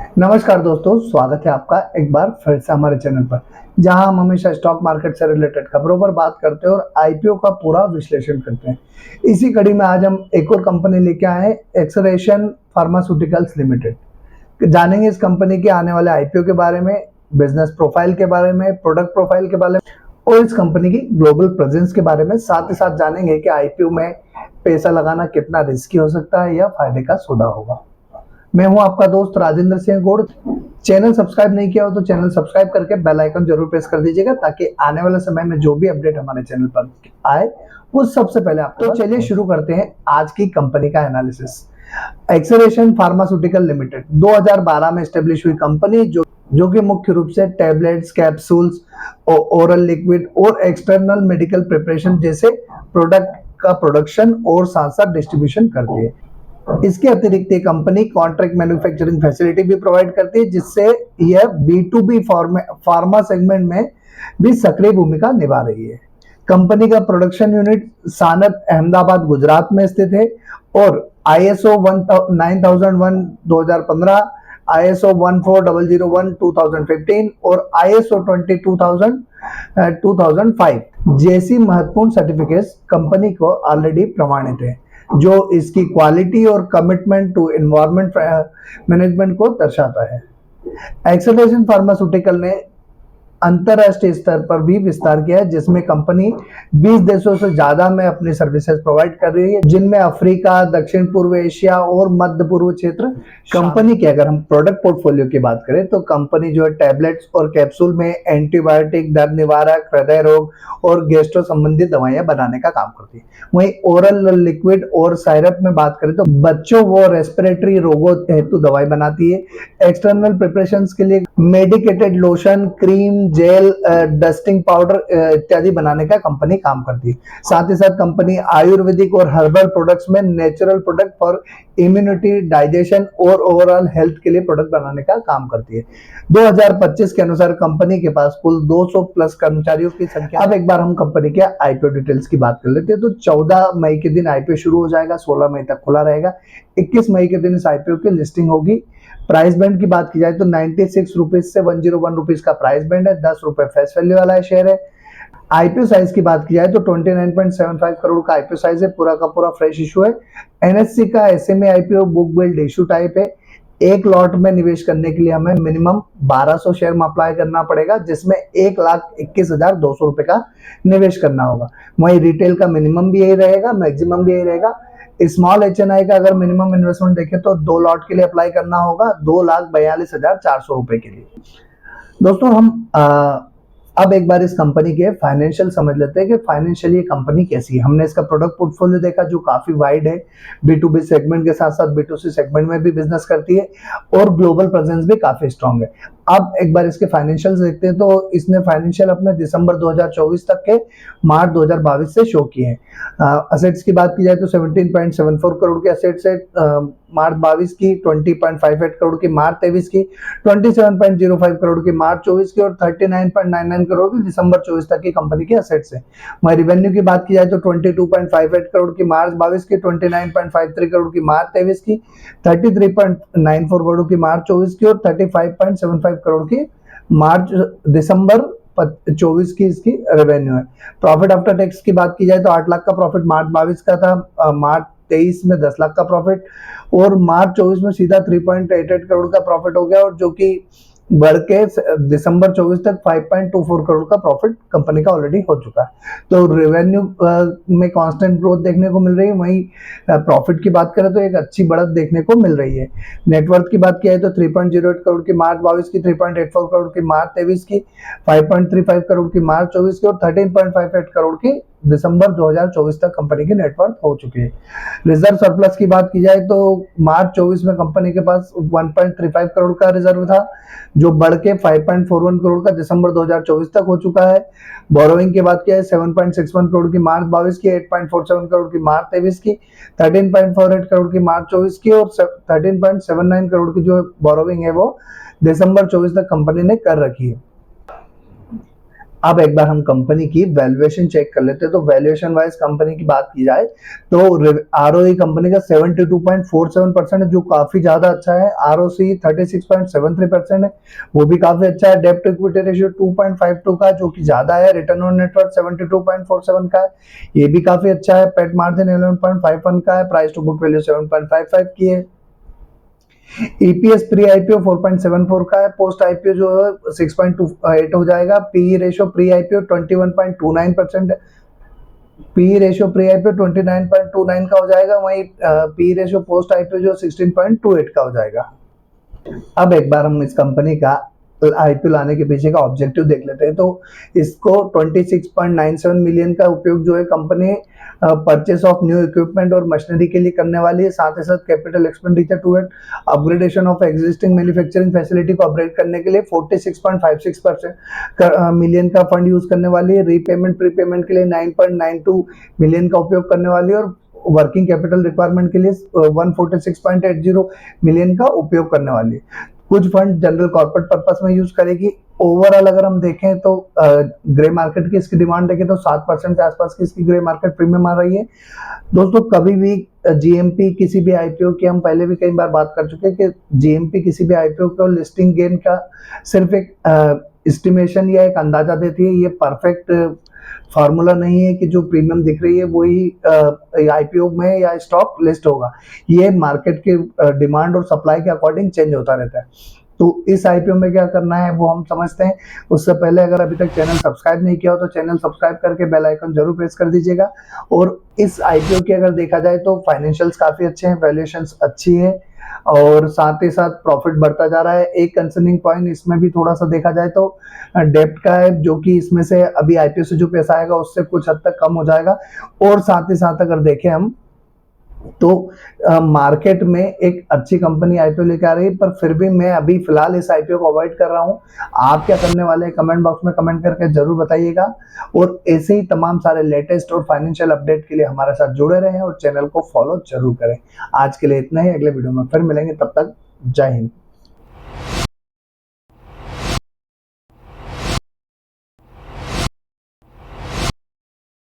नमस्कार दोस्तों, स्वागत है आपका एक बार फिर से हमारे चैनल पर, जहां हम हमेशा स्टॉक मार्केट से रिलेटेड खबरों पर बात करते हैं और आईपीओ का पूरा विश्लेषण करते हैं। इसी कड़ी में आज हम एक और कंपनी लेके आए हैं, एक्सरेशन फार्मास्यूटिकल्स लिमिटेड। जानेंगे इस कंपनी के आने वाले आईपीओ के बारे में, बिजनेस प्रोफाइल के बारे में, प्रोडक्ट प्रोफाइल के बारे में और इस कंपनी की ग्लोबल प्रेजेंस के बारे में। साथ ही साथ जानेंगे कि आईपीओ में पैसा लगाना कितना रिस्की हो सकता है या फायदे का सौदा होगा। मैं हूं आपका दोस्त राजेंद्र सिंह गोड़। चैनल सब्सक्राइब नहीं किया हो तो चैनल सब्सक्राइब करके बेल आइकन जरूर प्रेस कर दीजिएगा, ताकि आने वाले समय में जो भी अपडेट हमारे चैनल पर आए वो सबसे पहले आप। तो चलिए शुरू करते हैं आज की कंपनी का एनालिसिस। एक्सरेशन फार्मास्यूटिकल लिमिटेड 2012 में एस्टेब्लिश हुई कंपनी जो कि मुख्य रूप से टैबलेट्स, कैप्सूल्स, ओरल लिक्विड और एक्सटर्नल मेडिकल प्रिपरेशन जैसे प्रोडक्ट का प्रोडक्शन और साथ साथ डिस्ट्रीब्यूशन करती है। इसके अतिरिक्त ये कंपनी कॉन्ट्रैक्ट मैन्युफैक्चरिंग फैसिलिटी भी प्रोवाइड करती है, जिससे यह B2B फार्मा सेगमेंट में भी सक्रिय भूमिका निभा रही है। कंपनी का प्रोडक्शन यूनिट सानत अहमदाबाद गुजरात में स्थित है और ISO 9001 2015, ISO 14001 2015 और ISO 22000 2005 जैसी महत्वपूर्ण सर्टिफिकेट्स कंपनी को ऑलरेडी प्रमाणित है, जो इसकी क्वालिटी और कमिटमेंट टू एनवायरमेंट मैनेजमेंट को दर्शाता है। एक्सलेशन फार्मास्यूटिकल ने अंतरराष्ट्रीय स्तर पर भी विस्तार किया है, जिसमें कंपनी 20 देशों से ज्यादा में अपनी सर्विसेज प्रोवाइड कर रही है, जिनमें अफ्रीका, दक्षिण पूर्व एशिया और मध्य पूर्व क्षेत्र। कंपनी के अगर हम प्रोडक्ट पोर्टफोलियो की बात करें तो कंपनी जो है टैबलेट्स और कैप्सूल में एंटीबायोटिक, दर्द निवारक, हृदय रोग और गैस्ट्रो संबंधी दवाइयां बनाने का काम करती है। वहीं ओरल लिक्विड और साइरप में बात करें तो बच्चों व रेस्पिरेटरी रोगों हेतु दवाई बनाती है। एक्सटर्नल प्रिपरेशंस के लिए medicated lotion, cream, gel, dusting powder इत्यादि बनाने का कंपनी काम करती है। साथ ही साथ कंपनी आयुर्वेदिक और हर्बल प्रोडक्ट्स में natural product for immunity, digestion और ओवरऑल हेल्थ के लिए प्रोडक्ट बनाने का काम करती है। 2025 के अनुसार कंपनी के पास कुल 200 प्लस कर्मचारियों की संख्या। अब एक बार हम कंपनी के आईपीओ डिटेल्स की बात कर लेते हैं। तो 14 मई के दिन आईपीओ शुरू हो जाएगा, 16 मई तक खुला रहेगा। 21 मई के दिन इस आईपीओ की लिस्टिंग होगी। प्राइस बैंड की बात की जाए तो 96 रुपीज से 101 रुपीज का प्राइस बैंड है। 10 रुपए फेस वैल्यू वाला शेयर है। आईपीओ साइज की बात की जाए तो 29.75 करोड़ का आईपीओ साइज है। पूरा का पूरा फ्रेश इशू है। एनएससी का SMA IPO book build issue type है। एक लॉट में निवेश करने के लिए हमें मिनिमम 1200 शेयर में अप्लाई करना पड़ेगा, जिसमें 1,21,200 रुपए का निवेश करना होगा। वहीं रिटेल का मिनिमम भी यही रहेगा, मैक्सिमम भी यही रहेगा। स्मॉल एचएनआई का अगर मिनिमम इन्वेस्टमेंट देखें तो 2 लॉट के लिए अप्लाई करना होगा, 2,42,400 रुपए के लिए। दोस्तों हम अब एक बार इस कंपनी के फाइनेंशियल समझ लेते हैं कि फाइनेंशियली ये कंपनी कैसी है। हमने इसका प्रोडक्ट पोर्टफोलियो देखा जो काफी वाइड है। B2B सेगमेंट के साथ साथ B2C सेगमेंट में भी बिजनेस करती है और ग्लोबल प्रेजेंस भी काफी स्ट्रांग है। अब एक बार इसके फाइनेंशियल्स देखते हैं तो इसने फाइनेंशियल अपने दिसंबर 2024 तक के मार्च 2022 से शो किए हैं। असेट्स की बात की जाए तो 17.74 करोड़ के असेट्स है मार्च 22 की, 20.58 करोड़ की मार्च 23 की, 27.05 करोड़ की मार्च 24 की और 39.99 करोड़ की दिसंबर 24 तक की कंपनी के असेट्स है। वहीं रिवेन्यू की बात की जाए तो 22.58 करोड़ की मार्च 22 की, 29.53 करोड़ की मार्च 23 की, 33.94 करोड़ की मार्च 24 की और 35.75 करोड़ की मार्च दिसंबर 24 की इसकी रेवेन्यू है। प्रॉफिट आफ्टर टैक्स की बात की जाए तो 8 लाख का प्रॉफिट मार्च 22 का था, मार्च 23 में 10 लाख का प्रॉफिट और मार्च 24 में सीधा 3.88 करोड़ का प्रॉफिट हो गया, और जो कि बढ़ के दिसंबर 24 तक 5.24 करोड़ का प्रॉफिट कंपनी का ऑलरेडी हो चुका है। तो रेवेन्यू में कांस्टेंट ग्रोथ देखने को मिल रही है। वहीं प्रॉफिट की बात करें तो एक अच्छी बढ़त देखने को मिल रही है। नेटवर्थ की बात की जाए तो 3.08 करोड़ की मार्च 22 की, 3.84 करोड़ की मार्च 23 की, 5.35 करोड़ की मार्च 24 की और 13.58 करोड़ की दिसंबर 2024 तक कंपनी की नेटवर्थ हो चुकी है। रिजर्व सरप्लस की बात की जाए तो मार्च 24 में कंपनी के पास 1.35 करोड़ का रिजर्व था, जो बढ़ के 5.41 करोड़ का दिसंबर 2024 तक हो चुका है। बोरोइंग की बात की जाए 7.61 करोड़ की मार्च 22 की, 8.47 करोड़ की मार्च 23 की, 13.48 करोड़ की मार्च 24 की और 13.79 करोड़ की जो बोरोइंग है वो दिसंबर 24 तक कंपनी ने कर रखी है। अब एक बार हम कंपनी की वैल्यूएशन चेक कर लेते हैं। तो वैल्यूएशन वाइज कंपनी की बात की जाए तो आरओई कंपनी का 72.47% है, जो काफी ज्यादा अच्छा है। आरओसी 36.73% है, वो भी काफी अच्छा है। डेब्ट इक्विटी रेशियो 2.52 का, जो कि ज्यादा है। रिटर्न ऑन नेटवर्थ 72.47 का है, ये भी काफी अच्छा है। पेट मार्जिन 11.51 का है। प्राइस टू बुक वैल्यू 7.55 की है। ईपीएस प्री आईपीओ 4.74 का है। पोस्ट आईपीओ जो है 6.28 हो जाएगा। PE ratio pre IPO 21.29%, PE ratio pre IPO 29.29 का हो जाएगा। वहीं पीई रेशियो पोस्ट आईपीओ जो 16.28 का हो जाएगा। अब एक बार हम इस कंपनी का आईपीओ लाने के पीछे का ऑब्जेक्टिव देख लेते हैं। तो इसको 26.97 मिलियन का उपयोग जो है company purchase of new equipment और मशीनरी के लिए करने वाली है। साथ ही साथ capital expenditure to upgradation of existing manufacturing facility को अपग्रेड करने के लिए 46.56% मिलियन का फंड यूज करने वाली है। रीपेमेंट प्रीपेमेंट के लिए 9.92 मिलियन का उपयोग करने वाली है। और वर्किंग कैपिटल रिक्वायरमेंट के लिए 146.80 मिलियन का उपयोग करने वाली है। कुछ फंड जनरल कॉर्पोरेट पर्पस में यूज करेगी। ओवरऑल अगर हम देखें तो ग्रे मार्केट की इसकी डिमांड देखें तो 7% के आसपास की इसकी ग्रे मार्केट प्रीमियम आ रही है। दोस्तों कभी भी जीएमपी किसी भी आईपीओ की, हम पहले भी कई बार बात कर चुके हैं कि जीएमपी किसी भी आईपीओ को लिस्टिंग गेन का सिर्फ एक एस्टिमेशन या एक अंदाजा देती है। ये परफेक्ट फार्मूला नहीं है कि जो प्रीमियम दिख रही है वही आईपीओ में या स्टॉक लिस्ट होगा। ये मार्केट के डिमांड और सप्लाई के अकॉर्डिंग चेंज होता रहता है। तो इस आईपीओ में क्या करना है वो हम समझते हैं। उससे पहले अगर अभी तक चैनल सब्सक्राइब नहीं किया हो तो चैनल सब्सक्राइब करके बेल आइकन जरूर प्रेस कर दीजिएगा। और इस आईपीओ की अगर देखा जाए तो फाइनेंशियल्स काफी अच्छे हैं, वैल्यूएशंस अच्छी है और साथ ही साथ प्रॉफिट बढ़ता जा रहा है। एक कंसर्निंग पॉइंट इसमें भी थोड़ा सा देखा जाए तो डेब्ट का है, जो कि इसमें से अभी आईपीओ से जो पैसा आएगा उससे कुछ हद तक कम हो जाएगा। और साथ ही साथ अगर देखें हम तो मार्केट में एक अच्छी कंपनी आईपीओ लेके आ रही है, पर फिर भी मैं अभी फिलहाल इस आईपीओ को अवॉइड कर रहा हूं। आप क्या करने वाले हैं कमेंट बॉक्स में कमेंट करके जरूर बताइएगा। और ऐसे ही तमाम सारे लेटेस्ट और फाइनेंशियल अपडेट के लिए हमारे साथ जुड़े रहें और चैनल को फॉलो जरूर करें। आज के लिए इतना ही, अगले वीडियो में फिर मिलेंगे, तब तक जय हिंद।